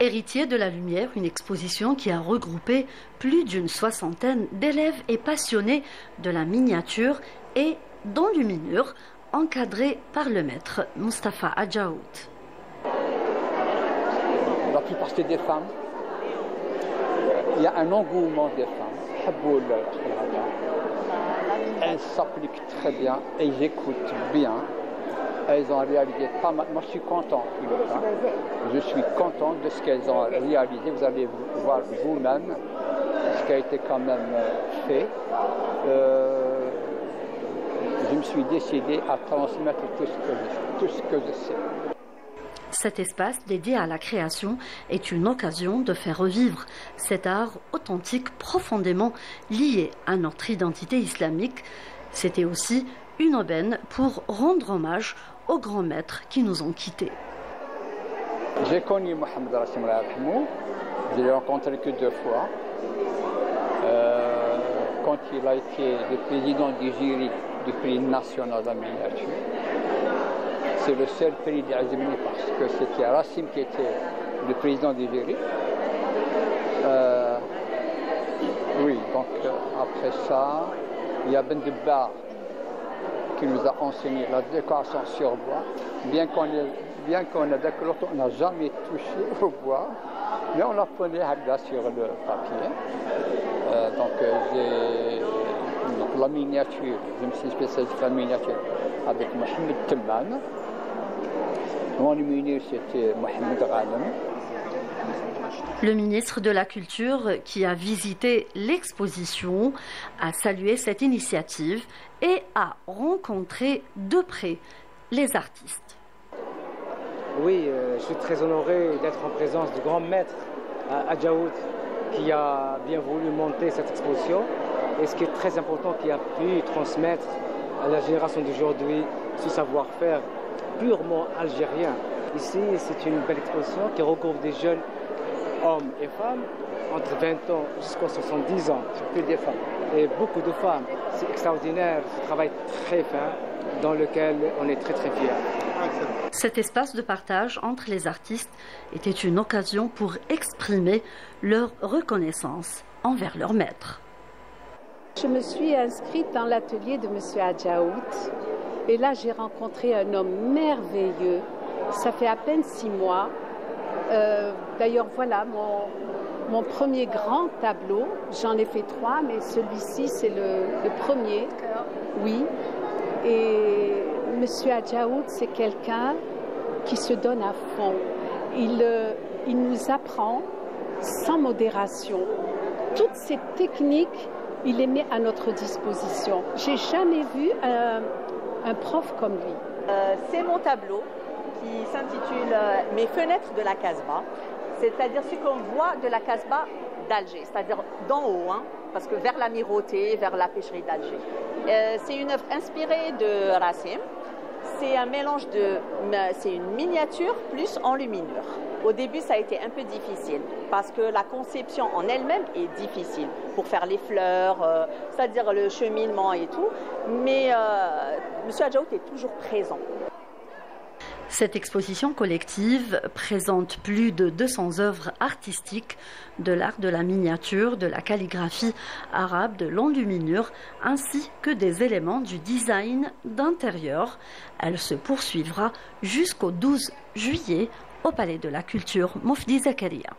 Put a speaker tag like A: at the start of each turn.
A: Héritier de la lumière, une exposition qui a regroupé plus d'une soixantaine d'élèves et passionnés de la miniature et d'enluminure, encadrés par le maître Mustapha Adjaout.
B: La plupart c'est des femmes. Il y a un engouement des femmes. Elles s'appliquent très bien et ils écoutent bien. Elles ont réalisé pas mal. Moi, je suis content. Je suis content de ce qu'elles ont réalisé. Vous allez voir vous-même ce qui a été quand même fait. Je me suis décidé à transmettre tout ce que je sais.
A: Cet espace dédié à la création est une occasion de faire revivre cet art authentique profondément lié à notre identité islamique. C'était aussi une aubaine pour rendre hommage aux grands maîtres qui nous ont quittés.
B: J'ai connu Mohamed Rassim Rahimou, je l'ai rencontré que 2 fois. Quand il a été le président du jury du prix national de la miniature. C'est le seul prix d'Azmini parce que c'était Rassim qui était le président du jury. Oui, donc après ça, il y a Ben Debbar qui nous a enseigné la décoration sur bois. Bien qu'on a découvert, on n'a jamais touché au bois, mais on l'apprenait sur le papier. Donc la miniature, je me suis spécialisé dans la miniature avec Mohamed Temman. Mon lumineux, c'était Mohamed Ghanem.
A: Le ministre de la Culture, qui a visité l'exposition, a salué cette initiative et a rencontré de près les artistes.
C: Oui, je suis très honoré d'être en présence du grand maître Adjaout qui a bien voulu monter cette exposition. Et ce qui est très important, qui a pu transmettre à la génération d'aujourd'hui ce savoir-faire purement algérien. Ici, c'est une belle exposition qui regroupe des jeunes hommes et femmes entre 20 ans jusqu'à 70 ans, que des femmes. Et beaucoup de femmes. C'est extraordinaire, ce travail très fin dans lequel on est très très fiers.
A: Cet espace de partage entre les artistes était une occasion pour exprimer leur reconnaissance envers leur maître.
D: Je me suis inscrite dans l'atelier de M. Adjaout et là j'ai rencontré un homme merveilleux. Ça fait à peine 6 mois. D'ailleurs voilà mon premier grand tableau. J'en ai fait 3, mais celui-ci c'est le premier. Oui. Et M. Adjaout, c'est quelqu'un qui se donne à fond. Il nous apprend sans modération. Toutes ces techniques, il les met à notre disposition. J'ai jamais vu un prof comme lui.
E: C'est mon tableau qui s'intitule « Mes fenêtres de la Casbah », c'est-à-dire ce qu'on voit de la Casbah d'Alger, c'est-à-dire d'en haut, hein, parce que vers l'Amirauté, vers la pêcherie d'Alger. C'est une œuvre inspirée de Rassim. C'est un mélange c'est une miniature plus enluminure. Au début, ça a été un peu difficile parce que la conception en elle-même est difficile pour faire les fleurs, c'est-à-dire le cheminement et tout. Mais M. Adjaout est toujours présent.
A: Cette exposition collective présente plus de 200 œuvres artistiques de l'art de la miniature, de la calligraphie arabe, de l'enluminure, ainsi que des éléments du design d'intérieur. Elle se poursuivra jusqu'au 12 juillet au Palais de la Culture Moufdi Zakaria.